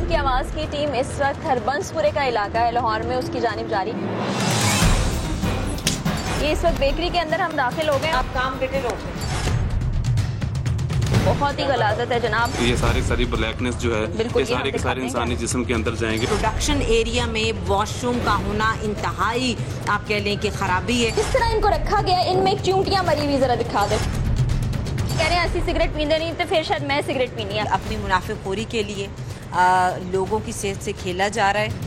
की आवाज़ की टीम इस वक्त हरबंसपुरे का इलाका है लाहौर में, उसकी जानिब जारी। ये इस वक्त बेकरी के अंदर हम दाखिल हो गए। आप काम बेटे रोक दें। बहुत ही गलाजत है जनाब। ये सारी ब्लैकनेस जो है ये सारे के सारे इंसानी जिस्म के अंदर जाएंगे। प्रोडक्शन एरिया में वॉशरूम का होना इंतहाई आप कह लें कि खराबी है। किस तरह इनको रखा गया, इनमें चूंटियां मरी हुई, जरा दिखा दे। कह रहे हैं ऐसी सिगरेट पीते नहीं तो फिर शायद मैं सिगरेट पीनी है। अपनी मुनाफेखोरी के लिए लोगों की सेहत से खेला जा रहा है।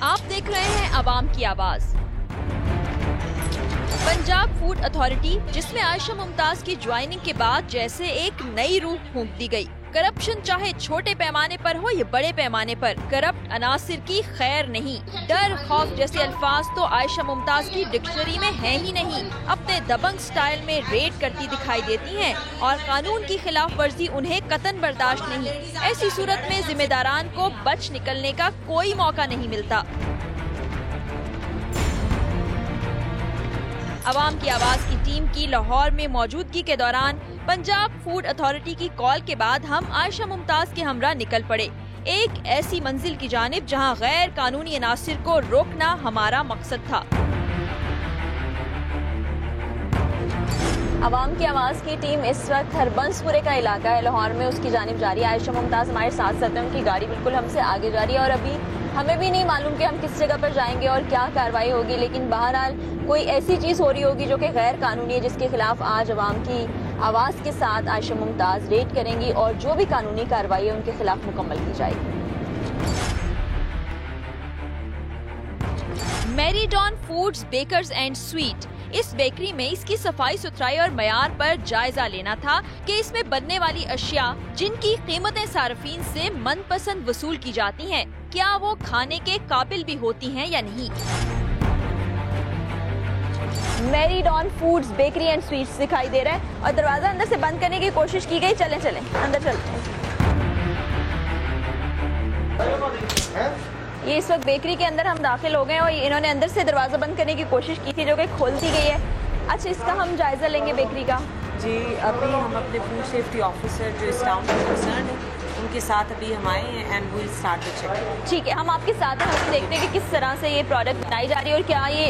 आप देख रहे हैं अवाम की आवाज। पंजाब फूड अथॉरिटी, जिसमें आयशा मुमताज की ज्वाइनिंग के बाद जैसे एक नई रूह फूंक दी गई। करप्शन चाहे छोटे पैमाने पर हो या बड़े पैमाने पर, करप्ट अनासिर की खैर नहीं। डर खौफ जैसे अल्फाज तो आयशा मुमताज की डिक्शनरी में है ही नहीं। अपने दबंग स्टाइल में रेड करती दिखाई देती हैं और कानून की खिलाफ वर्जी उन्हें कतन बर्दाश्त नहीं। ऐसी सूरत में जिम्मेदारान को बच निकलने का कोई मौका नहीं मिलता। अवाम की आवाज की टीम की लाहौर में मौजूदगी के दौरान पंजाब फूड अथॉरिटी की कॉल के बाद हम आयशा मुमताज के हमरा निकल पड़े एक ऐसी मंजिल की जानिब जहां गैर कानूनी अनासिर को रोकना हमारा मकसद था। अवाम की आवाज़ की टीम इस वक्त हरबंसपुरे का इलाका है लाहौर में, उसकी जानिब जारी। आयशा मुमताज़ हमारे साथ साथ हैं, उनकी गाड़ी बिल्कुल हमसे आगे जा रही है और अभी हमें भी नहीं मालूम कि हम किस जगह पर जाएंगे और क्या कार्रवाई होगी, लेकिन बहरहाल कोई ऐसी चीज़ हो रही होगी जो कि गैर कानूनी है, जिसके खिलाफ आज अवाम की आवाज़ के साथ आयशा मुमताज़ रेड करेंगी और जो भी कानूनी कार्रवाई है उनके खिलाफ मुकम्मल की जाएगी। मैरीडॉन फूड्स बेकर्स एंड स्वीट, इस बेकरी में इसकी सफाई सुथराई और मयार पर जायजा लेना था कि इसमें बनने वाली अशिया जिनकी कीमतें सार्फिन से मनपसंद वसूल की जाती हैं, क्या वो खाने के काबिल भी होती हैं या नहीं। मैरीडॉन फूड्स बेकरी एंड स्वीट्स दिखाई दे रहा है और दरवाजा अंदर से बंद करने की कोशिश की गई। चलें चलें अंदर चलते हैं। ये इस वक्त बेकरी के अंदर हम दाखिल हो गए और इन्होंने अंदर से दरवाजा बंद करने की कोशिश की थी जो कि खोल दी गई है। अच्छा, इसका हम जायजा लेंगे बेकरी का। जी, अभी हम अपने फूड सेफ्टी ऑफिसर जो इस टाउन में कंसर्न है उनके साथ अभी हम आए हैं and we will start the check. ठीक है, हम आपके साथ हैं, हम देखते हैं कि किस तरह से ये प्रोडक्ट बनाई जा रही है और क्या ये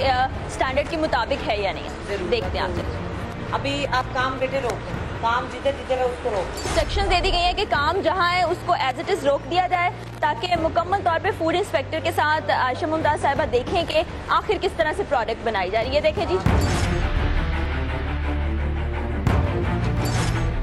स्टैंडर्ड के मुताबिक है या नहीं। देखते हैं आप। अभी आप काम बेटे रोक दें, काम जिधर जिधर है उसको रोक। सेक्शन दे दी गई है कि काम जहां है उसको एज इट इज रोक दिया जाए ताकि मुकम्मल तौर पे फूड इंस्पेक्टर के साथ आयशा मुमताज साहिबा देखें कि आखिर किस तरह से प्रोडक्ट बनाई जा रही है। देखें जी,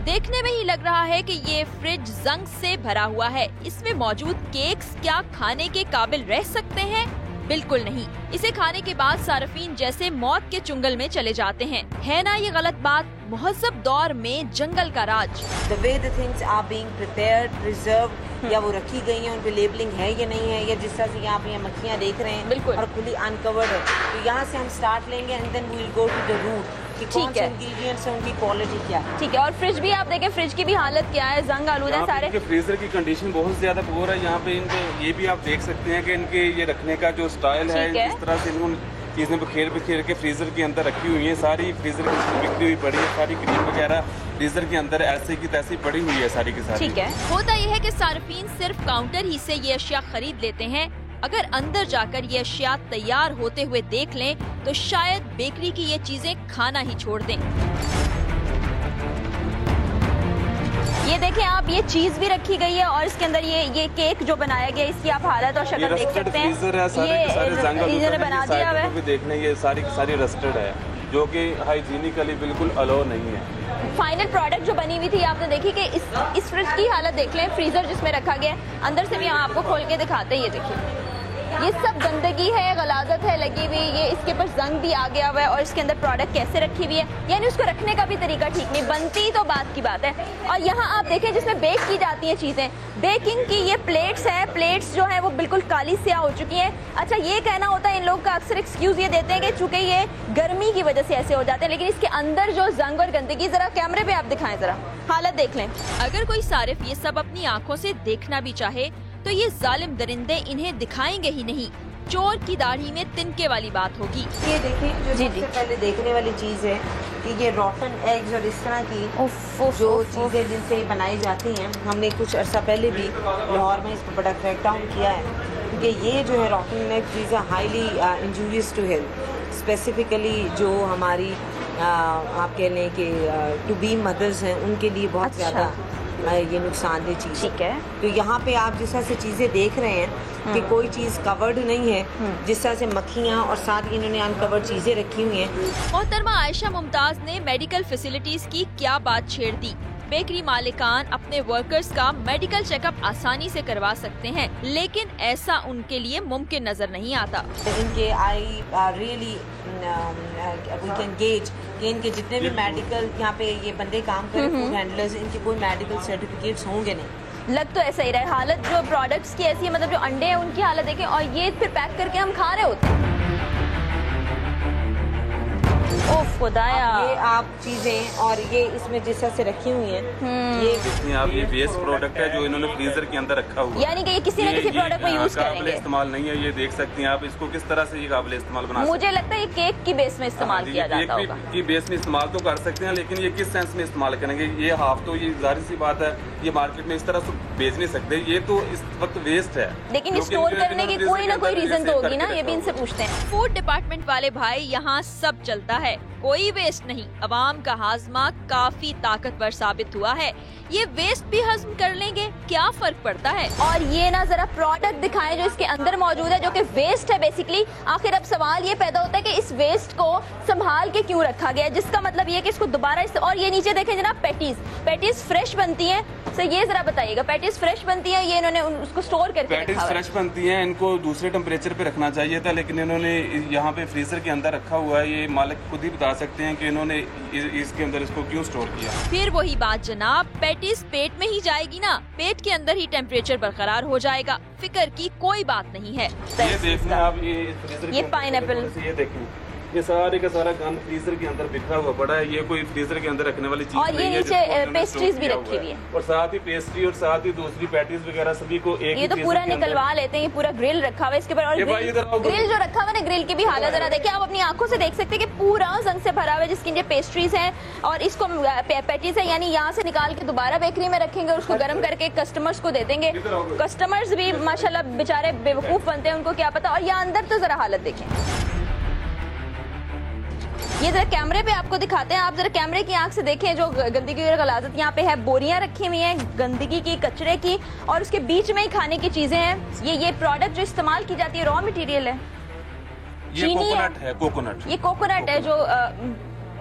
देखने में ही लग रहा है कि ये फ्रिज जंग से भरा हुआ है। इसमें मौजूद केक्स क्या खाने के काबिल रह सकते हैं? बिल्कुल नहीं। इसे खाने के बाद सार्फिन जैसे मौत के चुंगल में चले जाते हैं। है ना ये गलत बात? मुहज़्ज़ब दौर में जंगल का राज। The way the things are being prepared, preserved, या वो रखी गई हैं, उन पे लेबलिंग है या नहीं है, या जिस तरह से यहाँ पे ये मक्खियाँ देख रहे हैं बिल्कुल और खुली अनकवर्ड है, तो यहाँ से हम स्टार्ट लेंगे and then we will go to the route कि कौन से इंग्रेडिएंट्स हैं, उनकी क्वालिटी क्या है। ठीक है, और फ्रिज भी आप देखें, फ्रिज की भी हालत क्या है, जंग आलूदा है सारे। फ्रीजर की कंडीशन बहुत ज्यादा पुअर है। यहाँ पे इनके ये भी आप देख सकते हैं कि इनके ये रखने का जो स्टाइल है, इस तरह से इन्होंने चीजें बिखेर के फ्रीजर के अंदर रखी हुई है। सारी फ्रीजर की बिखरी हुई पड़ी है, सारी क्रीम वगैरह फ्रीजर के अंदर ऐसे की तैसी पड़ी हुई है सारी की सारी। ठीक है, होता यह है कि सार्फिन सिर्फ काउंटर ही से ये अशिया खरीद लेते हैं। अगर अंदर जाकर ये अशिया तैयार होते हुए देख लें तो शायद बेकरी की ये चीजें खाना ही छोड़ दें। ये देखें आप, ये चीज भी रखी गई है और इसके अंदर ये केक जो बनाया गया, इसकी आप हालत और शक्ल देख सकते हैं। ये बना दिया हुआ है, देखने ये सारी रस्टेड है जो कि हाइजीनिकली बिल्कुल अलो नहीं है। फाइनल प्रोडक्ट जो बनी हुई थी आपने देखी कि इस फ्रिज की हालत देख लें, फ्रीजर जिसमें रखा गया है, अंदर से भी हम आपको खोल के दिखाते हैं। ये देखिए, ये सब गंदगी है, गलाजत है लगी हुई, ये इसके ऊपर जंग भी आ गया हुआ है और इसके अंदर प्रोडक्ट कैसे रखी हुई है, यानी उसको रखने का भी तरीका ठीक नहीं, बनती तो बात की बात है। और यहाँ आप देखें जिसमें बेक की जाती हैं चीजें, बेकिंग की ये प्लेट्स है, प्लेट्स जो है वो बिल्कुल काली स्याह हो चुकी हैं। अच्छा, ये कहना होता है इन लोग का, अक्सर एक्सक्यूज ये देते हैं कि चूंकि ये गर्मी की वजह से ऐसे हो जाते हैं, लेकिन इसके अंदर जो जंग और गंदगी, जरा कैमरे पे आप दिखाएं, जरा हालत देख लें। अगर कोई सारिफ ये सब अपनी आंखों से देखना भी चाहे तो ये जालिम दरिंदे इन्हें दिखाएंगे ही नहीं। चोर की दाढ़ी में तिनके वाली बात होगी। ये देखें, जो जी, सबसे पहले देखने वाली चीज़ है कि ये रॉटन एग्स और इस तरह की जो चीज़ें जिनसे बनाई जाती हैं, हमने कुछ अर्सा पहले भी लाहौर में इसको बड़ा क्रैकडाउन किया है, क्योंकि ये जो है रॉटन एग्स चीज़ें highly injurious to health, specifically जो हमारी आप कह लें कि टू बी मदर्स हैं उनके लिए बहुत ज़्यादा ये नुकसानदेह चीज़। ठीक है। तो यहाँ पे आप जिस तरह से चीज़ें देख रहे हैं कि कोई चीज़ कवर्ड नहीं है, जिस तरह से मक्खियाँ और साथ ही इन्होंने अनकवर्ड चीज़ें रखी हुई हैं। मोहतरमा आयशा मुमताज ने मेडिकल फैसिलिटीज की क्या बात छेड़ दी। बेकरी मालिकान अपने वर्कर्स का मेडिकल चेकअप आसानी से करवा सकते हैं, लेकिन ऐसा उनके लिए मुमकिन नजर नहीं आता। इनके I really we can gauge कि इनके जितने भी मेडिकल यहाँ पे ये बंदे काम करें, फूड हैंडलर्स, इनके कोई मेडिकल सर्टिफिकेट्स होंगे नहीं। लग तो ऐसा ही रहा है। हालत जो प्रोडक्ट्स की ऐसी है, मतलब जो अंडे हैं उनकी हालत देखें, और ये फिर पैक करके हम खा रहे होते हैं। ओह खुदाया। ये आप चीजें और ये इसमें जिस तरह से रखी हुई हैं, ये जितनी आप ये वेस्ट प्रोडक्ट है जो इन्होंने फ्रीजर के अंदर रखा हुआ है, यानी कि ये किसी न किसी प्रोडक्ट में यूज करेंगे। इस्तेमाल नहीं है, ये देख सकती हैं आप इसको किस तरह से ये काबिल इस्तेमाल बना। मुझे लगता है ये केक की बेस में इस्तेमाल किया जाता होगा। की बेस में इस्तेमाल तो कर सकते हैं, लेकिन ये किस सेंस में इस्तेमाल करेंगे, ये हाफ तो ये जाहिर सी बात है ये मार्केट में इस तरह से बेच नहीं सकते, ये तो इस वक्त वेस्ट है। लेकिन स्टोर करने की कोई ना कोई रीजन तो होगी ना, ये भी इनसे पूछते हैं। फूड डिपार्टमेंट वाले भाई, यहाँ सब चलता है, कोई वेस्ट नहीं। अवाम का हाजमा काफी ताकतवर साबित हुआ है, ये वेस्ट भी हजम कर लेंगे, क्या फर्क पड़ता है। और ये ना जरा प्रोडक्ट दिखाएं जो इसके अंदर मौजूद है, जो कि वेस्ट है बेसिकली। आखिर अब सवाल ये पैदा होता है कि इस वेस्ट को संभाल के क्यों रखा गया है, जिसका मतलब ये कि इसको दोबारा और ये नीचे देखें जनाब, पैटीज फ्रेश बनती हैं। तो ये जरा बताइएगा, पैटीज फ्रेश बनती है, ये इन्होंने उसको स्टोर करके पैटीज फ्रेश बनती हैं, इनको दूसरे टेम्परेचर पे रखना चाहिए था, लेकिन इन्होंने यहाँ पे फ्रीजर के अंदर रखा हुआ है। ये मालिक खुद ही बता सकते हैं कि इन्होंने इसके अंदर इसको क्यों स्टोर किया। फिर वही बात जनाब, पैटीज पेट में ही जाएगी ना, पेट के अंदर ही टेम्परेचर बरकरार हो जाएगा, फिक्र की कोई बात नहीं है। ये देखें आप, ये पाइनएप्पल, ये देखें, ये सारे का सारा गंद फ्रीजर के अंदर बिखरा हुआ पड़ा है। ये कोई फ्रीजर के अंदर रखने वाली चीज और ये नीचे पेस्ट्रीज भी रखी हुई है, और साथ ही पेस्ट्री और साथ ही दूसरी पैटीज वगैरह सभी को एक ये तो पूरा निकलवा लेते हैं। ये पूरा ग्रिल रखा हुआ है इसके ऊपर, और ग्रिल जो रखा हुआ है ना, ग्रिल की भी हालत जरा देखिए आप, अपनी आंखों से देख सकते हैं कि पूरा जंग से भरा हुआ है, जिसकी पेस्ट्रीज हैं और इसको पैटीज है, यानी यहाँ से निकाल के दोबारा बेकरी में रखेंगे और उसको गर्म करके कस्टमर्स को दे देंगे। कस्टमर्स भी माशाल्लाह बेचारे बेवकूफ बनते हैं, उनको क्या पता। और यहाँ अंदर तो जरा हालत देखें, ये जरा कैमरे पे आपको दिखाते हैं, आप जरा कैमरे की आंख से देखें जो गंदगी और गलाजत यहाँ पे है। बोरियां रखी हुई हैं गंदगी की, कचरे की, और उसके बीच में ही खाने की चीजें हैं। ये प्रोडक्ट जो इस्तेमाल की जाती है रॉ मटेरियल है, ये कोकोनट है, कोकोनट, ये कोकोनट है जो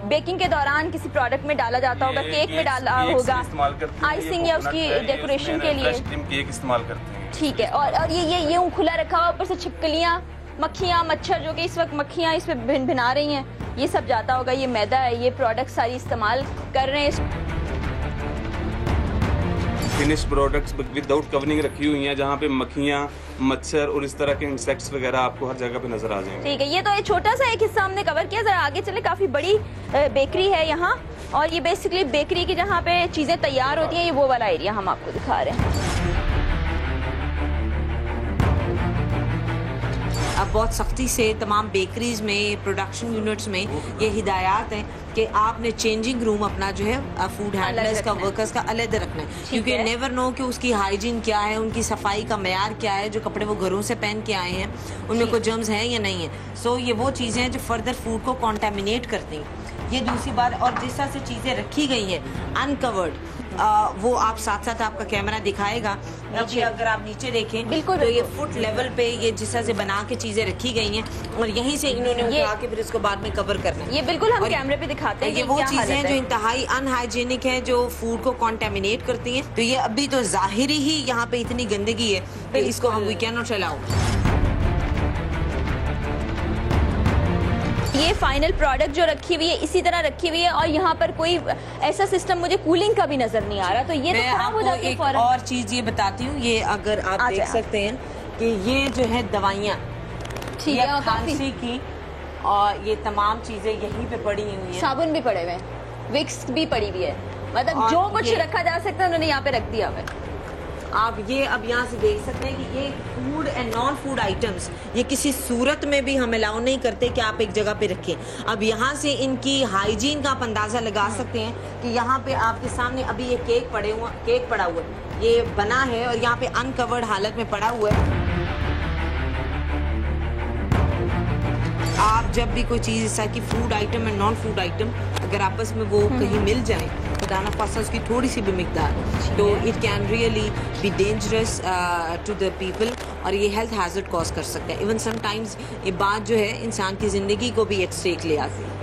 बेकिंग के दौरान किसी प्रोडक्ट में डाला जाता होगा, केक में डाला होगा, आइसिंग या उसकी डेकोरेशन के लिए केक इस्तेमाल करते हैं। ठीक है। और ये खुला रखा हुआ, ऊपर से छिपकलियाँ, मक्खियाँ, मच्छर, जो कि इस वक्त मक्खियाँ इस पे भिना रही हैं, ये सब जाता होगा। ये मैदा है, ये प्रोडक्ट सारी इस्तेमाल कर रहे हैं। फिनिश प्रोडक्ट्स विदाउट कवरिंग रखी हुई हैं, जहाँ पे मक्खियाँ, मच्छर और इस तरह के इंसेक्ट्स वगैरह आपको हर जगह पे नजर आ जाएंगे। ठीक है, ये तो एक छोटा सा एक हिस्सा हमने कवर किया। जरा आगे चले, काफी बड़ी बेकरी है यहाँ, और ये बेसिकली बेकरी की जहाँ पे चीजें तैयार होती हैं, ये वो वाला एरिया हम आपको दिखा रहे हैं। अब बहुत सख्ती से तमाम बेकरीज में, प्रोडक्शन यूनिट्स में ये हिदायत है कि आपने चेंजिंग रूम अपना जो है फूड हैंडलर्स का, वर्कर्स का अलग रखना है, क्योंकि नेवर नो कि उसकी हाइजीन क्या है, उनकी सफाई का मेयार क्या है, जो कपड़े वो घरों से पहन के आए हैं उनमें कोई जर्म्स हैं या नहीं है। सो ये वो चीज़ें हैं जो फर्दर फूड को कॉन्टेमिनेट करती हैं। ये दूसरी बात, और जिस तरह से चीज़ें रखी गई हैं अनकवर्ड, वो आप साथ साथ आपका कैमरा दिखाएगा। नीचे अगर आप नीचे देखें बिल्कुल तो ये फुट लेवल पे ये जिस तरह से बना के चीजें रखी गई हैं, और यहीं से इन्होंने उठा के फिर इसको बाद में कवर करना है। ये बिल्कुल हम कैमरे पे दिखाते हैं। ये वो चीजें हैं जो इंतहाई अनहाइजीनिक है, जो फूड को कॉन्टेमिनेट करती हैं। तो ये अभी तो जाहिरी ही यहाँ पे इतनी गंदगी है कि इसको हम वी कैन नॉट अलाउ। ये फाइनल प्रोडक्ट जो रखी हुई है इसी तरह रखी हुई है, और यहाँ पर कोई ऐसा सिस्टम मुझे कूलिंग का भी नजर नहीं आ रहा, तो ये मैं तो खराब हो जाती है फौरन। और चीज ये बताती हूँ, ये अगर आप देख सकते हैं कि ये जो है दवाइयाँ, ठीक है, खांसी की, और ये तमाम चीजें यहीं पे पड़ी हुई हैं, साबुन भी पड़े हुए हैं, विक्स भी पड़ी हुई है, मतलब जो कुछ रखा जा सकता है उन्होंने यहाँ पे रख दिया हुआ है। आप ये अब यहाँ से देख सकते हैं कि ये food and non food items ये किसी सूरत में भी हम अलाउ नहीं करते कि आप एक जगह पे रखें। अब यहाँ से इनकी हाइजीन का आप अंदाजा लगा सकते हैं कि यहाँ पे आपके सामने अभी ये केक पड़ा हुआ है, ये बना है और यहाँ पे अनकवर्ड हालत में पड़ा हुआ है। आप जब भी कोई चीज़ जैसा कि food item and non food item अगर आपस में वो कहीं मिल जाए तो दाना फासा उसकी थोड़ी सी भी मिकदार तो it can really be dangerous to the people और ये हेल्थ हैजर्ड कॉज कर सकता है। इवन समटाइम्स ये बात जो है इंसान की ज़िंदगी को भी एक स्टेक ले आती है।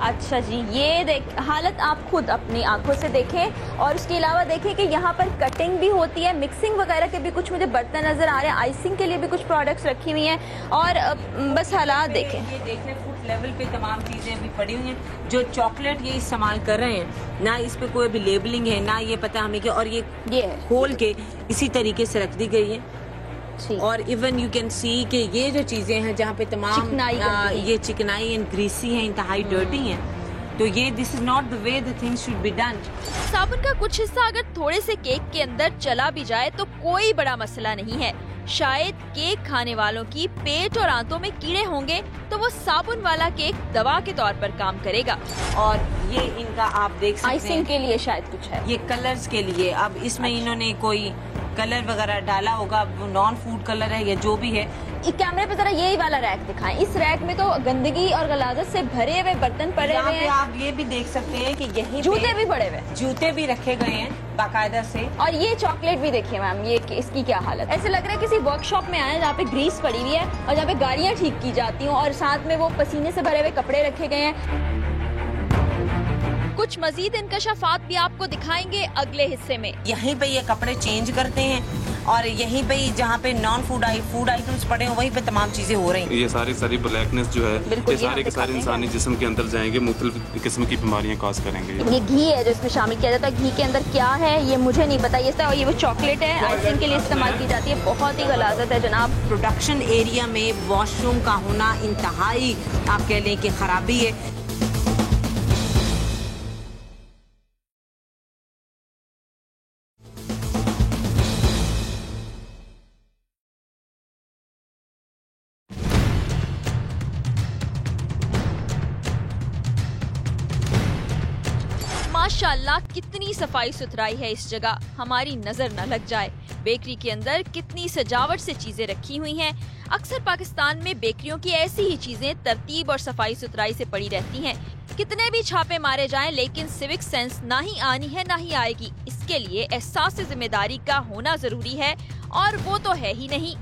अच्छा जी, ये देख हालत आप खुद अपनी आंखों से देखें और उसके अलावा देखें कि यहाँ पर कटिंग भी होती है, मिक्सिंग वगैरह के भी कुछ मुझे बर्तन नज़र आ रहे हैं, आइसिंग के लिए भी कुछ प्रोडक्ट्स रखी हुई हैं और बस हालात देखें। ये देखें फुट लेवल पे तमाम चीज़ें अभी पड़ी हुई हैं। जो चॉकलेट ये इस्तेमाल कर रहे हैं ना इस पे कोई भी लेबलिंग है ना ये पता हमें कि और ये खोल के इसी तरीके से रख दी गई है। और इवन यू कैन सी कि ये जो चीजें हैं जहाँ पे तमाम ये चिकनाई एंड ग्रीसी हैं, इंतहाई डर्टी हैं, तो ये this is not the way the things should be done. साबुन का कुछ हिस्सा अगर थोड़े से केक के अंदर चला भी जाए तो कोई बड़ा मसला नहीं है। शायद केक खाने वालों की पेट और आंतों में कीड़े होंगे तो वो साबुन वाला केक दवा के तौर पर काम करेगा। और ये इनका आप देख सकते हैं आइसिंग के लिए शायद कुछ है, ये कलर्स के लिए। अब इसमें इन्होंने कोई कलर वगैरह डाला होगा, नॉन फूड कलर है या जो भी है। कैमरे पे जरा यही वाला रैक दिखाएं। इस रैक में तो गंदगी और गलाजत से भरे हुए बर्तन पड़े हुए हैं। आप ये भी देख सकते हैं कि यही जूते भी पड़े हुए, जूते भी रखे गए हैं बाकायदा से। और ये चॉकलेट भी देखिए मैम, ये इसकी क्या हालत। ऐसे लग रहा है किसी वर्कशॉप में आए जहाँ पे ग्रीस पड़ी हुई है और जहाँ पे गाड़ियाँ ठीक की जाती हूँ और साथ में वो पसीने से भरे हुए कपड़े रखे गए हैं। कुछ मजीद इंकशाफात भी आपको दिखाएंगे अगले हिस्से में। यहीं पे ये कपड़े चेंज करते हैं और यहीं पे जहाँ पे नॉन फूड आइटम्स पड़े हैं वहीं पे तमाम चीजें हो रही हैं। ये सारी ब्लैकनेस जो है ये सारे के सारे इंसानी जिस्म के अंदर जाएंगे, मुख्तलिफ किस्म की बीमारियां कॉज करेंगे। ये घी है जो इसमें शामिल किया जाता है, घी के अंदर क्या है ये मुझे नहीं पता। ये वो चॉकलेट है, आइसिंग के लिए इस्तेमाल की जाती है। बहुत ही गलाजत है जनाब। प्रोडक्शन एरिया में वॉशरूम का होना इंतहाई आप कह लें कि खराबी है। माशाअल्लाह कितनी सफाई सुथराई है इस जगह, हमारी नजर न लग जाए। बेकरी के अंदर कितनी सजावट से चीजें रखी हुई हैं। अक्सर पाकिस्तान में बेकरियों की ऐसी ही चीजें तरतीब और सफाई सुथराई से पड़ी रहती हैं। कितने भी छापे मारे जाएं लेकिन सिविक सेंस ना ही आनी है ना ही आएगी। इसके लिए एहसास जिम्मेदारी का होना जरूरी है और वो तो है ही नहीं।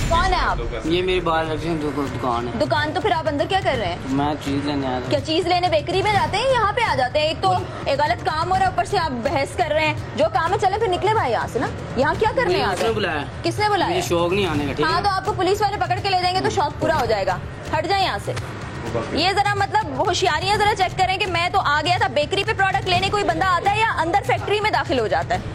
कौन है आप? ये मेरी बाल दुकान है। दुकान तो फिर आप अंदर क्या कर रहे हैं? मैं चीज लेने आया था। क्या चीज लेने बेकरी में जाते हैं? यहाँ पे आ जाते हैं। एक तो एक गलत काम हो रहा है, ऊपर से आप बहस कर रहे हैं। जो काम है चले फिर निकले भाई यहाँ से ना। यहाँ क्या करने आ गए? बुलाया? किसने बुलाया? शौक नहीं आने का, ठीक है? हाँ तो आपको पुलिस वाले पकड़ के ले जाएंगे तो शौक पूरा हो जाएगा। हट जाए यहाँ से। ये जरा मतलब होशियारियाँ जरा चेक करें कि मैं तो आ गया था बेकरी पे प्रोडक्ट लेने, कोई बंदा आता है या अंदर फैक्ट्री में दाखिल हो जाता है।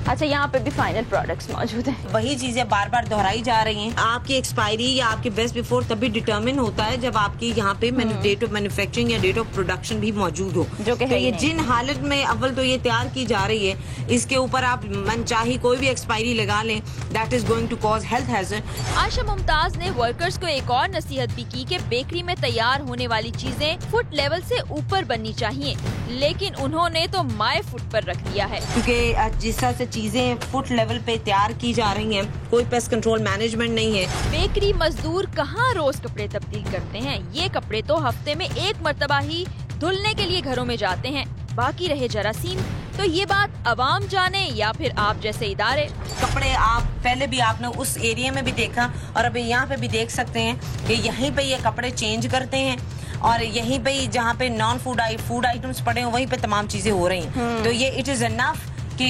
अच्छा यहाँ पे भी फाइनल प्रोडक्ट्स मौजूद हैं। वही चीजें बार बार दोहराई जा रही हैं। आपकी एक्सपायरी या आपके बेस्ट बिफोर तभी डिटरमिन होता है जब आपकी यहाँ पे डेट ऑफ मैन्युफैक्चरिंग या डेट ऑफ प्रोडक्शन भी मौजूद हो। जो कि तो ये जिन हालत में अव्वल तो ये तैयार की जा रही है, इसके ऊपर आप मनचाही कोई भी एक्सपायरी लगा लें, that is going to cause health hazard. Ayesha Mumtaz ने वर्कर्स को एक और नसीहत भी की कि बेकरी में तैयार होने वाली चीजें फुट लेवल से ऊपर बननी चाहिए, लेकिन उन्होंने तो माय फुट पर रख दिया है। क्योंकि जिस तरह से चीजें फुट लेवल पे तैयार की जा रही हैं, कोई पेस्ट कंट्रोल मैनेजमेंट नहीं है। बेकरी मजदूर कहाँ रोज कपड़े तब्दील करते हैं। ये कपड़े तो हफ्ते में एक मर्तबा ही धुलने के लिए घरों में जाते हैं, बाकी रहे जरासीम। तो ये बात अवाम जाने या फिर आप जैसे इदारे। कपड़े आप पहले भी आपने उस एरिया में भी देखा और अभी यहाँ पे भी देख सकते हैं कि यहीं पे ये कपड़े चेंज करते हैं और यहीं पे जहाँ पे नॉन फूड आइटम्स पड़े हैं वहीं पे तमाम चीजें हो रही हैं। तो ये इट इज एनफ कि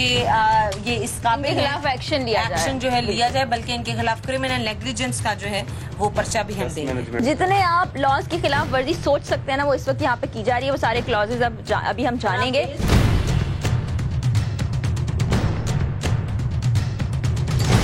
ये इसका खिलाफ एक्शन जो है लिया जाए, बल्कि इनके खिलाफ क्रिमिनल नेग्लिजेंस का जो है वो पर्चा भी हम देंगे। जितने आप लॉज की खिलाफ वर्जी सोच सकते हैं ना, वो इस वक्त यहाँ पे की जा रही है। वो सारे क्लॉजेज अभी हम जानेंगे।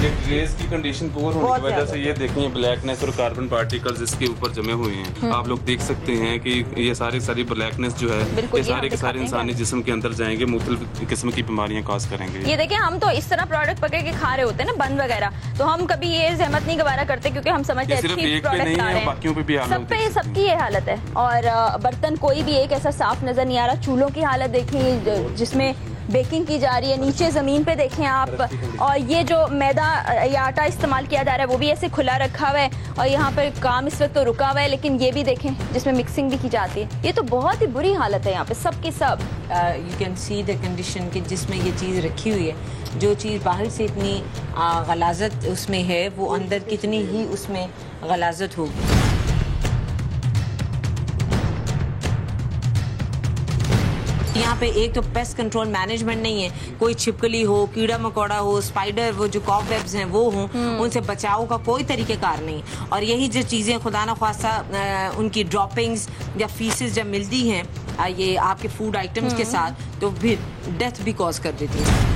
ये ग्लेज की कंडीशन पुअर होने की वजह से ये देखें ब्लैकनेस और कार्बन पार्टिकल्स इसके ऊपर जमे हुए हैं। आप लोग देख सकते हैं कि ये सारी ब्लैकनेस जो है ये सारे के सारे इंसानी जिस्म के अंदर जाएंगे, मुख्तलिफ किस्म की बीमारियां काज करेंगे। ये देखिए हम तो इस तरह प्रोडक्ट पकड़ के खा रहे होते हैं ना बंद वगैरह, तो हम कभी ये जहमत नहीं गवारा करते क्योंकि हम समझते हैं अच्छी प्रोडक्ट आ रहे हैं। सब पे सबकी ये हालत है। और बर्तन कोई भी एक ऐसा साफ नजर नहीं आ रहा। चूल्हों की हालत देखें जिसमें बेकिंग की जा रही है, नीचे ज़मीन पे देखें आप। और ये जो मैदा या आटा इस्तेमाल किया जा रहा है वो भी ऐसे खुला रखा हुआ है। और यहाँ पर काम इस वक्त तो रुका हुआ है, लेकिन ये भी देखें जिसमें मिक्सिंग भी की जाती है। ये तो बहुत ही बुरी हालत है यहाँ पे सब की सब। You can see the condition कि जिसमें ये चीज़ रखी हुई है, जो चीज़ बाहर से इतनी गलाजत उसमें है वो अंदर कितनी ही उसमें गलाजत होगी। यहाँ पे एक तो पेस्ट कंट्रोल मैनेजमेंट नहीं है, कोई छिपकली हो, कीड़ा मकोड़ा हो, स्पाइडर, वो जो कॉबवेब्स हैं वो हों, उनसे बचाव का कोई तरीकेकार नहीं। और यही जो चीज़ें खुदा न ख्वास्ता उनकी ड्रॉपिंग्स या फीसेस जब मिलती हैं ये आपके फूड आइटम्स के साथ, तो फिर डेथ भी कॉज कर देती है।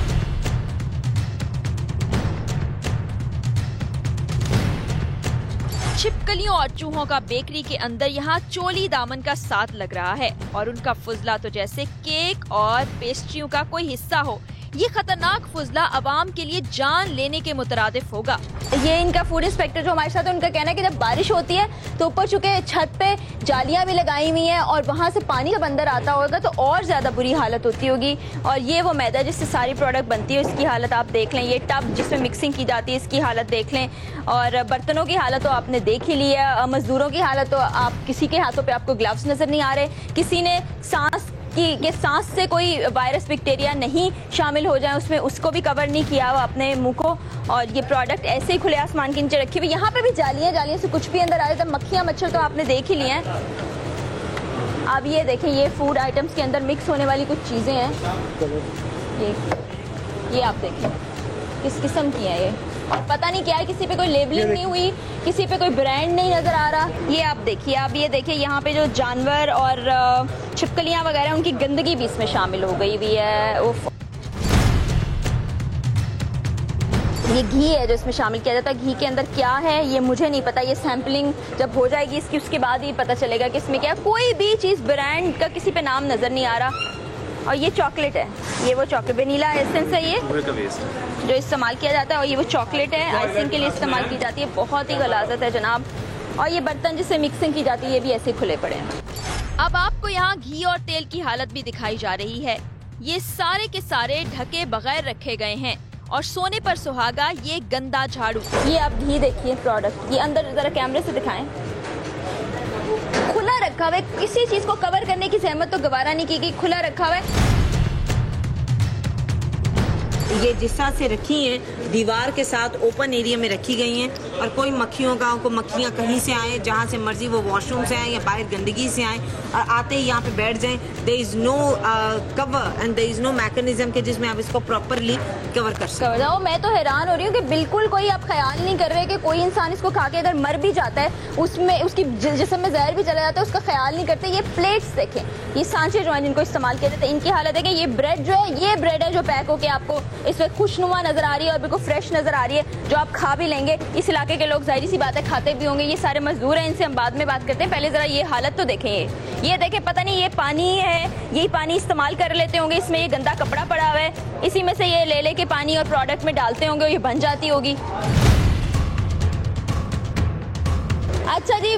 छिपकलियों और चूहों का बेकरी के अंदर यहाँ चोली दामन का साथ लग रहा है और उनका फुजला तो जैसे केक और पेस्ट्रियों का कोई हिस्सा हो। ये खतरनाक फुजला अवाम के लिए जान लेने के मुतरादिफ होगा। ये इनका फूड इंस्पेक्टर जो हमारे साथ है, उनका कहना है कि जब बारिश होती है तो ऊपर चुके छत पे जालियां भी लगाई हुई हैं और वहाँ से पानी जब अंदर आता होगा तो और ज्यादा बुरी हालत होती होगी। और ये वो मैदा जिससे सारी प्रोडक्ट बनती है इसकी हालत आप देख लें। ये टब जिसमें मिक्सिंग की जाती है इसकी हालत देख लें। और बर्तनों की हालत तो आपने देख ही ली है। मजदूरों की हालत तो आप किसी के हाथों पे आपको ग्लव्स नजर नहीं आ रहे। किसी ने सांस कि सांस से कोई वायरस बैक्टीरिया नहीं शामिल हो जाए उसमें, उसको भी कवर नहीं किया हुआ अपने मुंह को। और ये प्रोडक्ट ऐसे ही खुले आसमान के नीचे रखी हुई। यहाँ पे भी जालियां से कुछ भी अंदर आ जाता है। मक्खियां मच्छर तो आपने देख ही लिए हैं। अब ये देखें, ये फूड आइटम्स के अंदर मिक्स होने वाली कुछ चीजें हैं। ये आप देखें किस किस्म की है ये, और पता नहीं क्या है, किसी पे कोई लेबलिंग नहीं हुई, किसी पे कोई ब्रांड नहीं नजर आ रहा। ये आप देखिए, आप ये देखिए यहाँ पे जो जानवर और छिपकलियां वगैरह उनकी गंदगी भी इसमें शामिल हो गई हुई है। ये घी है जो इसमें शामिल किया जाता है। घी के अंदर क्या है ये मुझे नहीं पता, ये सैम्पलिंग जब हो जाएगी इसकी उसके बाद ही पता चलेगा कि इसमें क्या। कोई भी चीज़ ब्रांड का किसी पे नाम नजर नहीं आ रहा। और ये चॉकलेट है, ये वो चॉकलेट वेनिला एसेंस है ये जो इस्तेमाल किया जाता है। और ये वो चॉकलेट है आइसिंग के लिए इस्तेमाल की जाती है। बहुत ही गलाजत है जनाब। और ये बर्तन जिससे मिक्सिंग की जाती है ये भी ऐसे खुले पड़े हैं। अब आपको यहाँ घी और तेल की हालत भी दिखाई जा रही है। ये सारे के सारे ढके बगैर रखे गए हैं। और सोने पर सुहागा ये गंदा झाड़ू। ये आप घी देखिए प्रोडक्ट, ये अंदर जरा कैमरे से दिखाएं, खुला रखा हुआ है। किसी चीज को कवर करने की जहमत तो गवारा नहीं की गई, खुला रखा हुआ है। ये जिस तरह से रखी हैं दीवार के साथ ओपन एरिया में रखी गई हैं और कोई मक्खियाँ कहीं से आए, जहाँ से मर्जी वो वॉशरूम से आए या बाहर गंदगी से आए और आते ही यहाँ पे बैठ जाएं। There is no cover and there is no mechanism के जिसमें आप इसको प्रॉपरली कवर कर सकते। मैं तो हैरान हो रही हूँ कि बिल्कुल कोई आप ख्याल नहीं कर रहे कि कोई इंसान इसको खा के अगर मर भी जाता है, उसमें उसकी जिस्म में जहर भी चला जाता है, उसका ख्याल नहीं करते। ये प्लेट्स देखें, ये सांचे जो है जिनको इस्तेमाल किया जाता है इनकी हालत है कि ये ब्रेड जो है, ये ब्रेड है जो पैक होके आपको इस वक्त खुशनुमा नजर आ रही है और बिल्कुल फ्रेश नजर आ रही है, जो आप खा भी लेंगे। इस इलाके के लोग जाहिर सी बात है खाते भी होंगे। ये सारे मजदूर हैं, इनसे हम बाद में बात करते हैं। पहले जरा ये हालत तो देखें। ये देखें, पता नहीं ये पानी है, यही पानी इस्तेमाल कर लेते होंगे। इसमें ये गंदा कपड़ा पड़ा हुआ है, इसी में से ये ले लेके पानी और प्रोडक्ट में डालते होंगे और ये बन जाती होगी। अच्छा जी,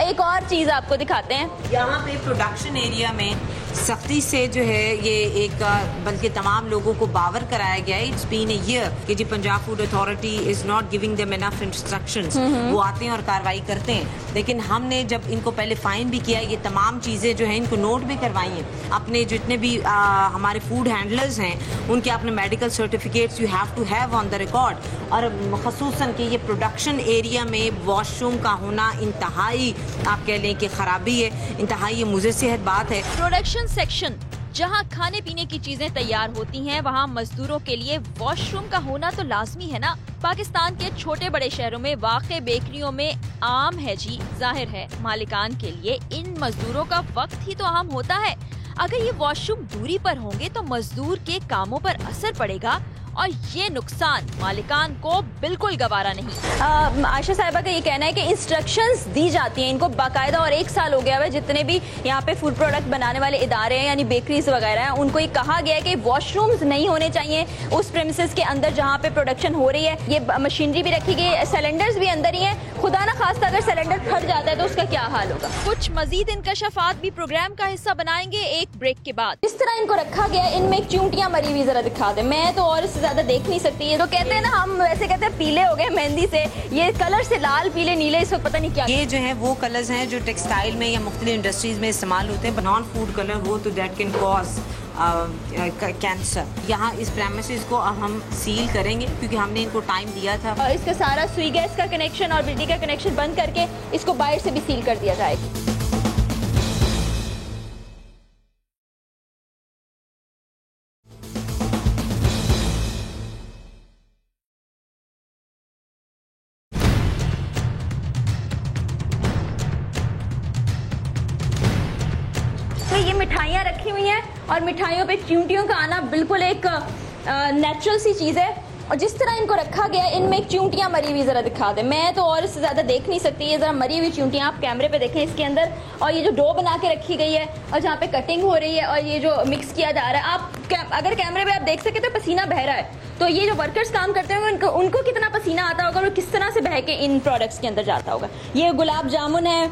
एक और चीज आपको दिखाते हैं। यहाँ पे प्रोडक्शन एरिया में सख्ती से जो है ये एक बल्कि तमाम लोगों को बावर कराया गया है। इट्स बीन अ ईयर कि जी Punjab food authority is not giving them enough instructions. वो आते हैं और कार्रवाई करते हैं, लेकिन हमने जब इनको पहले फाइन भी किया, ये तमाम चीज़ें जो हैं इनको नोट भी करवाई हैं। अपने जितने भी हमारे फूड हैंडलर्स हैं उनके अपने medical certificates you have to have on the record. और ख़ुसूसन कि ये प्रोडक्शन एरिया में वॉशरूम का होना इंतहाई, आप कह लें कि ख़राबी है, इंतहाई मुझे सेहत बात है। प्रोडक्शन सेक्शन जहां खाने पीने की चीजें तैयार होती हैं, वहां मजदूरों के लिए वॉशरूम का होना तो लाजमी है ना। पाकिस्तान के छोटे बड़े शहरों में वाक़े बेकरियों में आम है जी। जाहिर है मालिकान के लिए इन मजदूरों का वक्त ही तो अहम होता है। अगर ये वॉशरूम दूरी पर होंगे तो मजदूर के कामों पर असर पड़ेगा और ये नुकसान मालिकान को बिल्कुल गवारा नहीं। आयशा साहिबा का ये कहना है कि इंस्ट्रक्शंस दी जाती हैं इनको बाकायदा, और 1 साल हो गया है जितने भी यहाँ पे फूड प्रोडक्ट बनाने वाले इदारे हैं यानी बेकरीज वगैरह हैं, उनको ये कहा गया है कि वॉशरूम्स नहीं होने चाहिए उस प्रेमिसेस के अंदर जहाँ पे प्रोडक्शन हो रही है। ये मशीनरी भी रखी गई है, सिलेंडर्स भी अंदर ही हैं। खुदा ना खास्ता अगर सिलेंडर फट जाता है तो उसका क्या हाल होगा। कुछ मजीद इंकशाफात भी प्रोग्राम का हिस्सा बनाएंगे एक ब्रेक के बाद। इस तरह इनको रखा गया, इनमें चूंटियां मरी हुई जरा दिखा दे, मैं तो और इससे ज्यादा देख नहीं सकती। ये तो कहते हैं ना, हम वैसे कहते हैं पीले हो गए मेहंदी से, ये कलर से लाल पीले नीले इस वक्त पता नहीं क्या। ये जो है वो कलर्स हैं जो टेक्सटाइल में या मुख्तलिफ इंडस्ट्रीज में इस्तेमाल होते हैं। नॉन फूड कलर हो तो दैट कैन कॉज कैंसर। यहाँ इस प्रेमिसेस को अब हम सील करेंगे क्योंकि हमने इनको टाइम दिया था। और इसका सारा सुई गैस का कनेक्शन और बिजली का कनेक्शन बंद करके इसको बाहर से भी सील कर दिया जाएगा। ये मिठाइयाँ रखी हुई हैं और मिठाइयों पे चींटियों का आना बिल्कुल एक नेचुरल सी चीज़ है। और जिस तरह इनको रखा गया, इनमें चींटियाँ मरी हुई जरा दिखा दे, मैं तो और इससे ज़्यादा देख नहीं सकती। ये ज़रा मरी हुई चींटियाँ आप कैमरे पे देखें इसके अंदर, और ये जो डो बना के रखी गई है और जहाँ पे कटिंग हो रही है और ये जो मिक्स किया जा रहा है, आप अगर कैमरे पे आप देख सके तो पसीना बह रहा है। तो ये जो वर्कर्स काम करते होंगे उनको कितना पसीना आता होगा और किस तरह से बह के इन प्रोडक्ट्स के अंदर जाता होगा। ये गुलाब जामुन है,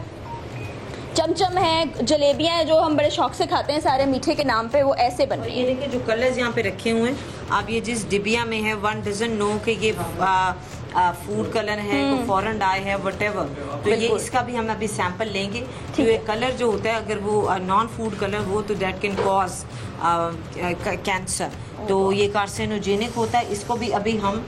चमचम है, जलेबियां हैं जो हम बड़े शौक से खाते हैं सारे मीठे के नाम पे, वो ऐसे बन रही है। ये देखिए जो कलर्स यहाँ पे रखे हुए हैं, आप ये जिस डिबिया में है, वन डजंट नो कि ये फूड कलर है, तो फॉरेन डाई है, व्हाटएवर, तो ये इसका भी हम अभी सैंपल लेंगे। तो ये कलर जो होता है अगर वो नॉन फूड कलर हो तो दैट कैन कॉज कैंसर, तो ये कार्सिनोजेनिक होता है। इसको भी अभी हम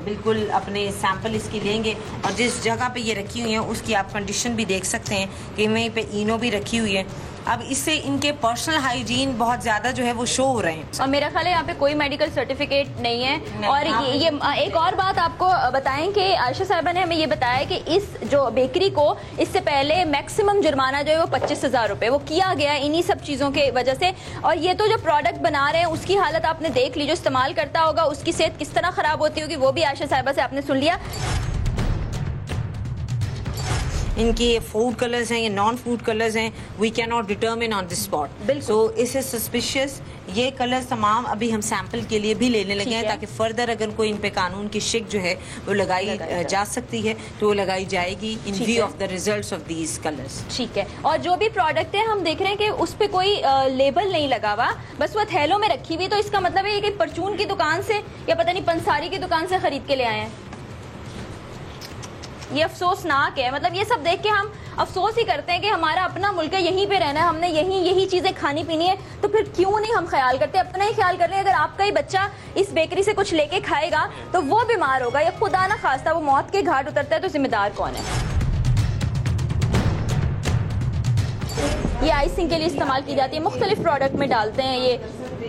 बिल्कुल अपने सैंपल इसकी लेंगे। और जिस जगह पे ये रखी हुई है उसकी आप कंडीशन भी देख सकते हैं कि वहीं पे इनो भी रखी हुई है। अब इससे इनके पर्सनल हाइजीन बहुत ज़्यादा जो है वो शो हो रहे हैं। और मेरा ख्याल है यहाँ पे कोई मेडिकल सर्टिफिकेट नहीं है। और ये एक और बात आपको बताएं कि आयशा साहिबा ने हमें ये बताया कि इस जो बेकरी को इससे पहले मैक्सिमम जुर्माना जो है वो 25,000 रुपये वो किया गया इन्हीं सब चीज़ों के वजह से। और ये तो जो प्रोडक्ट बना रहे हैं उसकी हालत आपने देख ली, जो इस्तेमाल करता होगा उसकी सेहत किस तरह ख़राब होती होगी वो भी आयशा साहिबा से आपने सुन लिया। इनके फूड कलर्स हैं या नॉन फूड कलर्स हैं, we can not determine on this spot. So this is suspicious. ये कलर्स तमाम अभी हम सैंपल के लिए भी लेने लगे हैं ताकि फर्दर अगर कोई इन पे कानून की शिक जो है वो लगाई जा सकती है तो वो लगाई जाएगी इन view of the results of these colours. ठीक है। और जो भी प्रोडक्ट है हम देख रहे हैं कि उस पे कोई लेबल नहीं लगा हुआ, बस वो थैलों में रखी हुई। तो इसका मतलब है कि परचून की दुकान से या पता नहीं पंसारी की दुकान से खरीद के ले आए हैं। ये अफसोसनाक है। मतलब ये सब देख के हम अफसोस ही करते हैं कि हमारा अपना मुल्क है, यहीं पे रहना है, हमने यही चीजें खानी पीनी है, तो फिर क्यों नहीं हम ख्याल करते, अपना ही ख्याल कर रहे हैं। अगर आपका ही बच्चा इस बेकरी से कुछ लेके खाएगा तो वो बीमार होगा या खुदा ना खास्ता वो मौत के घाट उतरता है तो जिम्मेदार कौन है। ये आइसिंग के लिए इस्तेमाल की जाती है, मुख्तलिफ प्रोडक्ट में डालते हैं। ये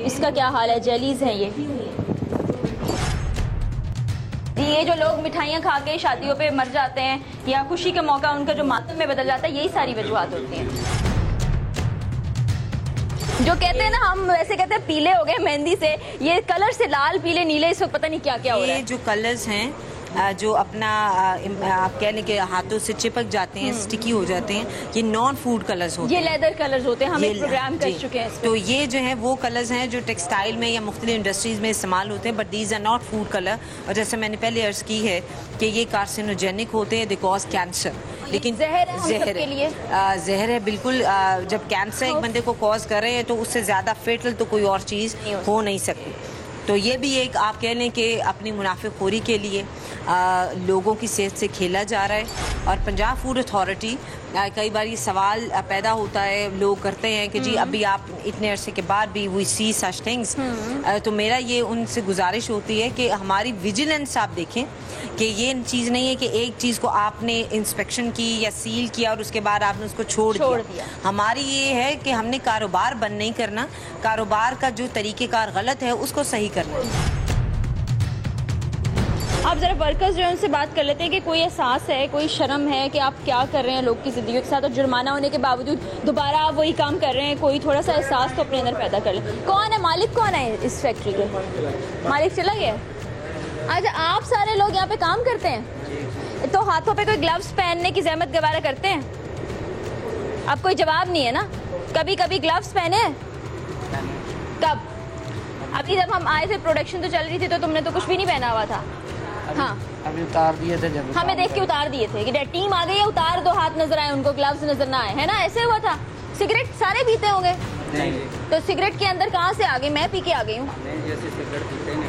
इसका क्या हाल है, जेलीज हैं ये जो लोग मिठाइयाँ खा के शादियों पे मर जाते हैं या खुशी के मौका उनका जो मातम में बदल जाता है, यही सारी वजूहत होती हैं। जो कहते हैं ना, हम वैसे कहते हैं पीले हो गए मेहंदी से, ये कलर से लाल पीले नीले इस वक्त पता नहीं क्या क्या हो रहा है। ये जो कलर्स हैं जो अपना आप कह लें कि हाथों से चिपक जाते हैं, स्टिकी हो जाते हैं, ये नॉन फूड कलर्स होते हैं। ये लेदर कलर्स होते हैं, हम एक प्रोग्राम कर चुके हैं। तो ये जो है वो कलर्स हैं जो टेक्सटाइल में या मुख्तलिफ इंडस्ट्रीज में इस्तेमाल होते हैं, but these are not food colour. और जैसे मैंने पहले अर्ज की है कि ये कार्सिनोजेनिक होते हैं, दे कॉज कैंसर। लेकिन जहर है बिल्कुल। जब कैंसर एक बंदे को कॉज कर रहे हैं तो उससे ज़्यादा फेटल तो कोई और चीज़ हो नहीं सकती। तो ये भी एक आप कह लें कि अपनी मुनाफेखोरी के लिए लोगों की सेहत से खेला जा रहा है। और पंजाब फूड अथॉरिटी कई बार ये सवाल पैदा होता है, लोग करते हैं कि जी अभी आप इतने अरसे के बाद भी वी सी सच थिंग्स। तो मेरा ये उनसे गुजारिश होती है कि हमारी विजिलेंस आप देखें कि ये चीज़ नहीं है कि एक चीज़ को आपने इंस्पेक्शन की या सील किया और उसके बाद आपने उसको छोड़ दिया। हमारी ये है कि हमने कारोबार बंद नहीं करना, कारोबार का जो तरीक़ेकार गलत है उसको सही करना है। आप ज़रा वर्कर्स जो है उनसे बात कर लेते हैं कि कोई एहसास है, कोई शर्म है कि आप क्या कर रहे हैं लोग की ज़िंदगी के साथ, और जुर्माना होने के बावजूद दोबारा आप वही काम कर रहे हैं। कोई थोड़ा सा एहसास तो अपने अंदर पैदा कर ले। कौन है मालिक, कौन है इस फैक्ट्री के? मालिक चला गया। अच्छा, आप सारे लोग यहाँ पे काम करते हैं तो हाथों पे कोई ग्लव्स पहनने की जहमत गवारा करते हैं? अब कोई जवाब नहीं है ना। कभी कभी ग्लव्स पहने? कब? अभी जब हम आए थे प्रोडक्शन तो चल रही थी तो तुमने तो कुछ भी नहीं पहना हुआ था। हाँ, अभी उतार दिए थे जब हमें देख के उतार दिए थे कि टीम आ गई है, उतार दो, हाथ नजर आए उनको, ग्लव्स नजर ना आए, है ना? ऐसे हुआ था। सिगरेट सारे पीते होंगे तो सिगरेट के अंदर कहाँ से आ गई? मैं पी के आ गई हूँ।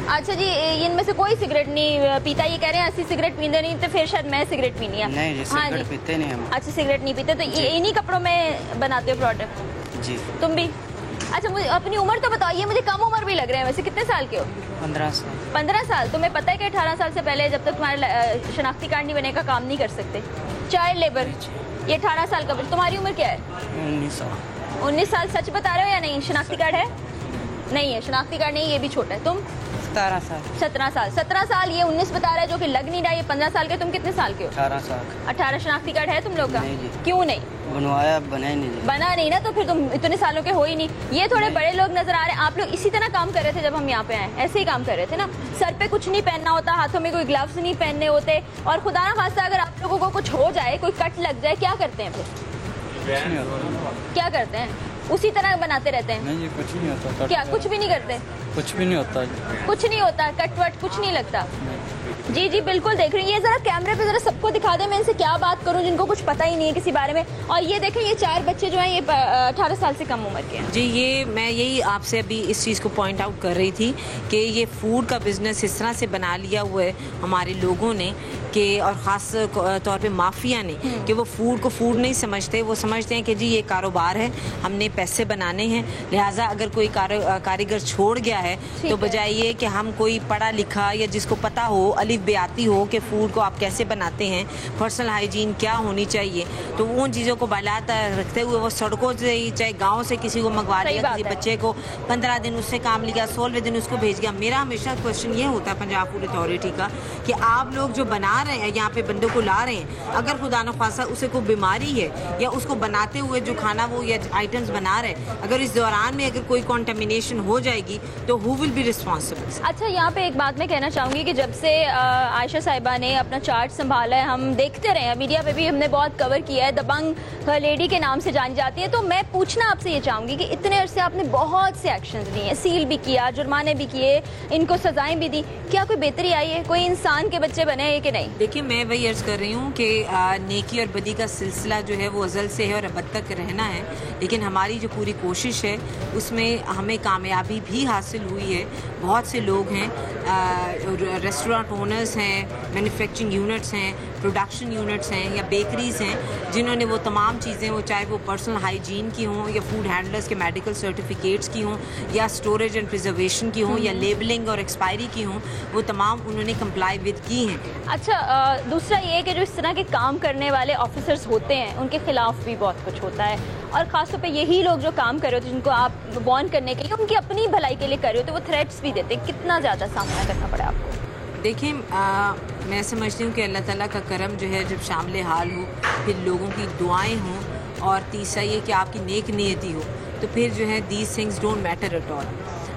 अच्छा जी, इनमें से कोई सिगरेट नहीं पीता, ये कह रहे हैं 80 सिगरेट पीते नहीं, तो फिर शायद मैं सिगरेट पीनी है। नहीं, हाँ जी, पीते नहीं हम। अच्छा, सिगरेट नहीं पीते, तो ये इन्हीं कपड़ों में बनाते हो प्रोडक्ट? जी। तुम भी? अच्छा, मुझे अपनी उम्र तो बताइए, मुझे कम उम्र भी लग रहे हैं। वैसे कितने साल के हो? 15 साल। 15 साल। तुम्हें पता है कि 18 साल से पहले जब तक तुम्हारा शनाख्ती कार्ड नहीं बनेगा काम नहीं कर सकते? चाइल्ड लेबर, ये 18 साल का। तुम्हारी उम्र क्या है? 19 साल। 19 साल। सच बता रहे हो या नहीं? शनाख्ती कार्ड है? नहीं है, शनाख्ती कार्ड नहीं, ये भी छोटा है। तुम? 17 साल। 17 साल। 17 साल, ये 19 बता रहा है जो कि लग नहीं रहा। ये 15 साल के। तुम कितने साल के हो? 18 साल। 18। शनाख्ती कार्ड है तुम लोग का? नहीं जी। क्यों नहीं बनवाया? बना ही नहीं। बना नहीं ना, तो फिर तुम इतने सालों के हो ही नहीं। ये थोड़े बड़े लोग नजर आ रहे हैं। आप लोग इसी तरह काम कर रहे थे जब हम यहाँ पे आए? ऐसे ही काम कर रहे थे ना? सर पे कुछ नहीं पहनना होता, हाथों में कोई ग्लव्स नहीं पहनने होते, और खुदा ना खास्ता अगर आप लोगों को कुछ हो जाए, कोई कट लग जाए, क्या करते हैं फिर? क्या करते हैं? उसी तरह बनाते रहते हैं? नहीं, ये कुछ नहीं होता। क्या कुछ भी नहीं करते? कुछ भी नहीं होता। कुछ नहीं होता, कट वट कुछ नहीं लगता। जी जी बिल्कुल देख रही हैं। ये जरा कैमरे पे जरा सबको दिखा दें, मैं इनसे क्या बात करूं जिनको कुछ पता ही नहीं है किसी बारे में। और ये देखें, ये 4 बच्चे जो हैं ये 18 साल से कम उम्र के हैं। जी, ये मैं यही आपसे अभी इस चीज़ को पॉइंट आउट कर रही थी कि ये फूड का बिजनेस इस तरह से बना लिया हुआ है हमारे लोगों ने कि, और ख़ास तौर पे माफिया ने, कि वो फूड को फूड नहीं समझते। वो समझते हैं कि जी ये कारोबार है, हमने पैसे बनाने हैं, लिहाजा अगर कोई कारीगर छोड़ गया है तो बजाय ये कि हम कोई पढ़ा लिखा या जिसको पता हो, अलिफ बेआती हो कि फूड को आप कैसे बनाते हैं, पर्सनल हाइजीन क्या होनी चाहिए, तो उन चीज़ों को बालात रखते हुए वो सड़कों से ही, चाहे गाँव से किसी को मंगवा लिया, किसी बच्चे को 15 दिन उससे काम लिया, 16वें दिन उसको भेज गया। मेरा हमेशा क्वेश्चन ये होता है पंजाब फूड अथॉरिटी का कि आप लोग जो बना रहे हैं, यहाँ पे बंदों को ला रहे हैं, अगर खुदा न खासा उसे कोई बीमारी है या उसको बनाते हुए जो खाना वो या आइटम्स बना रहे हैं, अगर इस दौरान में अगर कोई कॉन्टेमिनेशन हो जाएगी तो हु विल बी रिस्पॉन्सिबल? अच्छा, यहाँ पे एक बात मैं कहना चाहूँगी कि जब से आयशा साहिबा ने अपना चार्ट संभाला है, हम देखते रहे हैं, मीडिया पे भी हमने बहुत कवर किया है, दबंग लेडी के नाम से जानी जाती है। तो मैं पूछना आपसे ये चाहूँगी कि इतने अरसे आपने बहुत से एक्शंस लिए, सील भी किया, जुर्माने भी किए, इनको सजाएं भी दी, क्या कोई बेहतरी आई है? कोई इंसान के बच्चे बने हैं कि नहीं? देखिए, मैं वही अर्ज कर रही हूँ कि नेकी और बदी का सिलसिला जो है वो अज़ल से है और अब तक रहना है, लेकिन हमारी जो पूरी कोशिश है उसमें हमें कामयाबी भी हासिल हुई है। बहुत से लोग हैं, रेस्टोरेंट ओनर्स हैं, मैन्युफैक्चरिंग यूनिट्स हैं, प्रोडक्शन यूनिट्स हैं या बेकरीज़ हैं, जिन्होंने वो तमाम चीज़ें, वो चाहे वो पर्सनल हाइजीन की हों या फूड हैंडलर्स के मेडिकल सर्टिफिकेट्स की हों या स्टोरेज एंड प्रिजर्वेशन की हों या लेबलिंग और एक्सपायरी की हों, वो तमाम उन्होंने कंप्लाई विद की हैं। अच्छा, दूसरा ये कि जो इस तरह के काम करने वाले ऑफिसर्स होते हैं उनके खिलाफ भी बहुत कुछ होता है, और ख़ासतौर पे यही लोग जो काम कर रहे होते हैं, जिनको आप वार्न करने के लिए, उनकी अपनी भलाई के लिए कर रहे होते, वो थ्रेट्स भी देते हैं। कितना ज़्यादा सामना करना पड़ा आपको? देखिए, मैं समझती हूँ कि अल्लाह ताला का करम जो है जब शामिल हाल हो, फिर लोगों की दुआएं हों, और तीसरा ये कि आपकी नेक नीयती हो, तो फिर जो है these things don't matter at all.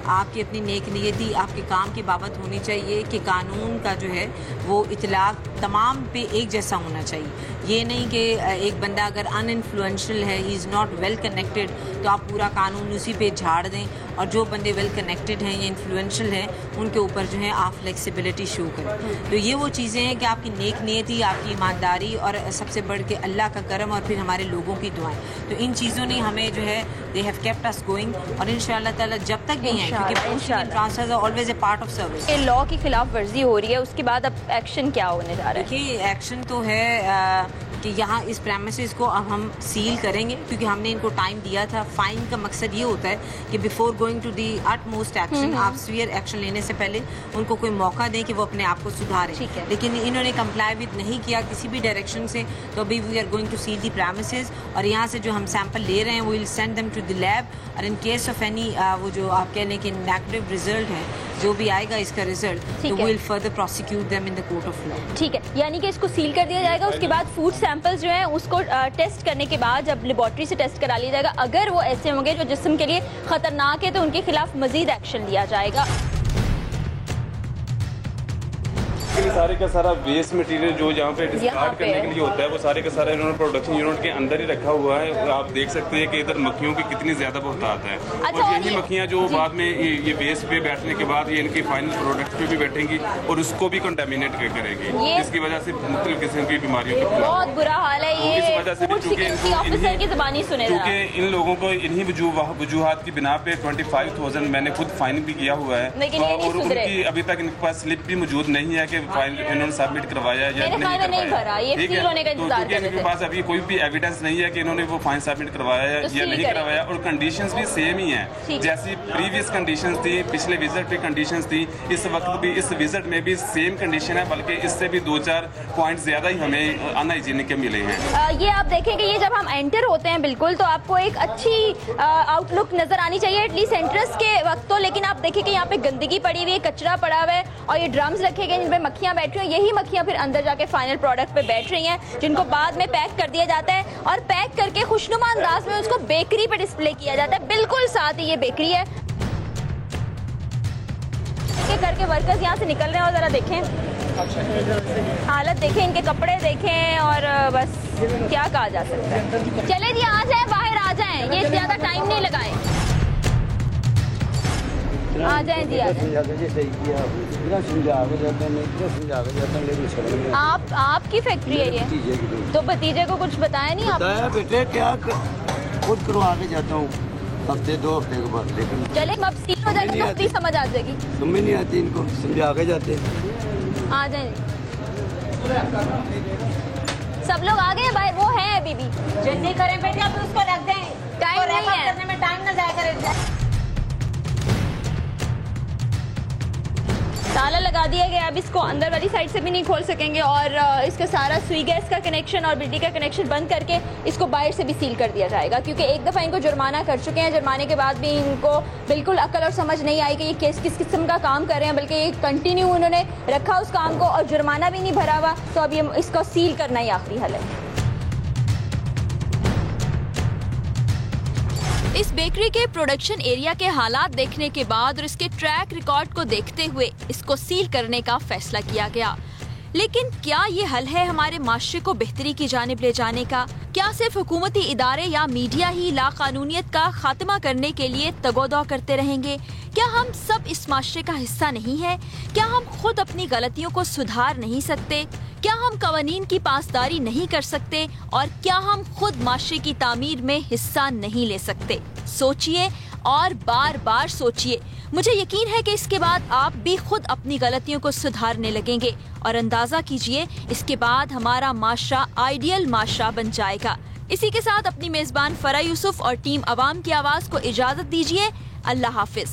आपकी अपनी नेक नीयती आपके काम की बाबत होनी चाहिए कि कानून का जो है वो इतलाक तमाम पे एक जैसा होना चाहिए। ये नहीं कि एक बंदा अगर अनइन्फ्लुएंशियल है, he is not well connected, तो आप पूरा कानून उसी पे झाड़ दें, और जो बंदे वेल कनेक्टेड हैं या इन्फ्लुएंशियल हैं उनके ऊपर जो है आप फ्लेक्सिबिलिटी शो करें। तो ये वो चीज़ें हैं कि आपकी नेक नीयती, आपकी ईमानदारी, और सबसे बढ़ के अल्लाह का करम, और फिर हमारे लोगों की दुआएं, तो इन चीज़ों ने हमें जो है they have kept us going, और इंशाअल्लाह ताला जब तक नहीं है, क्योंकि posting and transfers are always a part of service. ये लॉ की खिलाफ वर्जी हो रही है, उसके बाद अब एक्शन क्या होने जा रहा है? देखिए, एक्शन तो है कि यहाँ इस प्रेमिसेस को अब हम सील करेंगे, क्योंकि हमने इनको टाइम दिया था। फाइन का मकसद ये होता है कि before going to the utmost action, आप सीवियर एक्शन लेने से पहले उनको कोई मौका दें कि वो अपने आप को सुधारें। लेकिन इन्होंने कंप्लाई विद नहीं किया किसी भी डायरेक्शन से, तो अभी we are going to seal the premises, और यहाँ से जो हम सैंपल ले रहे हैं वो will send them to the lab, और इन केस ऑफ एनी वो जो आप कह लें कि नेगेटिव रिजल्ट है, जो भी आएगा इसका रिजल्ट, तो will further prosecute them in the court of law. ठीक है, यानी कि इसको सील कर दिया जाएगा। उसके बाद फूड सैंपल्स जो है उसको टेस्ट करने के बाद जब लेबोरेटरी से टेस्ट करा लिया जाएगा, अगर वो ऐसे होंगे जो जिस्म के लिए खतरनाक है तो उनके खिलाफ मजीद एक्शन लिया जाएगा। सारे का सारा वेस्ट मटेरियल जो यहाँ पे डिस्कार्ड करने के लिए होता है वो सारे का सारा इन्होंने प्रोडक्शन यूनिट के अंदर ही रखा हुआ है। आप देख सकते हैं कि इधर मक्खियों की कितनी ज्यादा बहुतात है। और यही मक्खियाँ जो बाद में ये वेस्ट पे बैठने के बाद ये इनके फाइनल प्रोडक्ट पे भी बैठेंगी और उसको भी कंटामिनेट करेंगी, जिसकी वजह से मुख्तलिफ किस्म की बीमारियों की बहुत बुरा हाल है। ये इस वजह से क्योंकि इन लोगों को इन्हीं वजूहात की बिना पे 25,000 मैंने खुद फाइन भी किया हुआ है, और उनकी अभी तक इनके पास स्लिप भी मौजूद नहीं है कि फाइन इन्होंने सबमिट करवाया या नहीं करवाया। ठीक है, तो क्योंकि इनके पास अभी कोई भी एविडेंस नहीं है कि इन्होंने वो फाइन सबमिट करवाया या नहीं करवाया, और कंडीशंस भी सेम ही हैं जैसी प्रीवियस कंडीशंस थी, पिछले विजिट पे कंडीशंस थी, इस वक्त भी इस विजिट में भी सेम कंडीशन है, बल्कि इससे भी 2-4 पॉइंट ज्यादा ही हमें अनहाइजीनिक के मिले हैं। ये आप देखेंगे ये जब हम एंटर होते हैं बिल्कुल तो आपको एक अच्छी आउटलुक नजर आनी चाहिए एटलीस्ट एंट्रेंस के वक्त तो, लेकिन आप देखिए कि यहाँ पे गंदगी पड़ी हुई है, कचरा पड़ा हुआ है, और ये ड्रम्स रखे गए जिनपे मक्खियां बैठ रही हैं। यही मक्खियां फिर अंदर जाके फाइनल प्रोडक्ट पे बैठ रही हैं, जिनको बाद में पैक कर दिया जाता है, और पैक करके खुशनुमा अंदाज में उसको बेकरी पे डिस्प्ले किया जाता है। बिल्कुल साथ ही ये बेकरी है। करके वर्कर्स यहाँ से निकल रहे हैं, और जरा देखें हालत, देखें इनके कपड़े देखें, और बस क्या कहा जा सकता है। चले जी, आ जाए बाहर, आ जाए, ये ज्यादा टाइम नहीं लगाए, आ जाए जी, आ जाए। आपकी फैक्ट्री है ये, तो भतीजे को कुछ बताया नहीं आपने? बेटे क्या खुद करवा के जाता हूँ हफ्ते 2 हफ्ते के बाद, लेकिन चले अब सील हो जाएगी तो समझ आ जाएगी। समझ नहीं आती इनको, समझा के जाते। आ जाए, सब लोग आ गए भाई, वो है अभी भी। जल्दी करें बेटे, अभी उसको रख दें, टाइम नहीं है, करने में टाइम ना जाया करें। ताला लगा दिया गया, अब इसको अंदर वाली साइड से भी नहीं खोल सकेंगे, और इसका सारा सुई गैस का कनेक्शन और बिजली का कनेक्शन बंद करके इसको बाहर से भी सील कर दिया जाएगा, क्योंकि एक दफ़ा इनको जुर्माना कर चुके हैं। जुर्माने के बाद भी इनको बिल्कुल अकल और समझ नहीं आई कि ये किस किस्म का काम कर रहे हैं, बल्कि ये कंटिन्यू उन्होंने रखा उस काम को और जुर्माना भी नहीं भरा हुआ, तो अब ये इसको सील करना ही आखिरी हल है। इस बेकरी के प्रोडक्शन एरिया के हालात देखने के बाद और इसके ट्रैक रिकॉर्ड को देखते हुए इसको सील करने का फैसला किया गया। लेकिन क्या ये हल है हमारे माशरे को बेहतरी की जानिब ले जाने का? क्या सिर्फ हुकूमती इदारे या मीडिया ही लाकानूनियत का खात्मा करने के लिए तगोदौ करते रहेंगे? क्या हम सब इस माशरे का हिस्सा नहीं है? क्या हम खुद अपनी गलतियों को सुधार नहीं सकते? क्या हम कवानीन की पासदारी नहीं कर सकते? और क्या हम खुद माशरे की तामीर में हिस्सा नहीं ले सकते? सोचिए और बार बार सोचिए। मुझे यकीन है कि इसके बाद आप भी खुद अपनी गलतियों को सुधारने लगेंगे, और अंदाजा कीजिए इसके बाद हमारा माशरा आइडियल माशरा बन जाएगा। इसी के साथ अपनी मेजबान फरा यूसुफ और टीम अवाम की आवाज को इजाजत दीजिए। अल्लाह हाफिज।